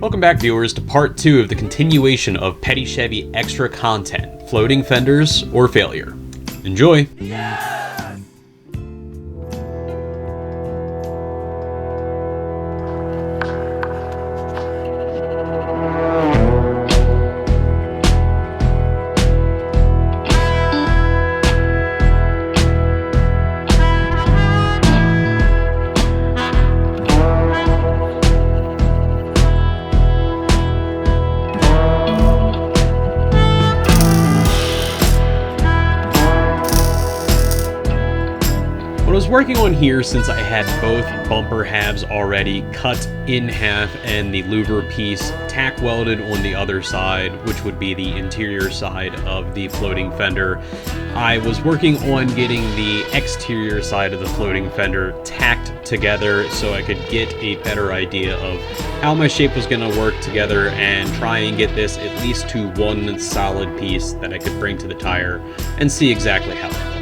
Welcome back, viewers, to part 2 of the continuation of Petty Chevy extra content, floating fenders or failure. Enjoy! What I was working on here, since I had both bumper halves already cut in half and the louver piece tack welded on the other side, which would be the interior side of the floating fender, I was working on getting the exterior side of the floating fender tacked together so I could get a better idea of how my shape was going to work together and try and get this at least to one solid piece that I could bring to the tire and see exactly how it works.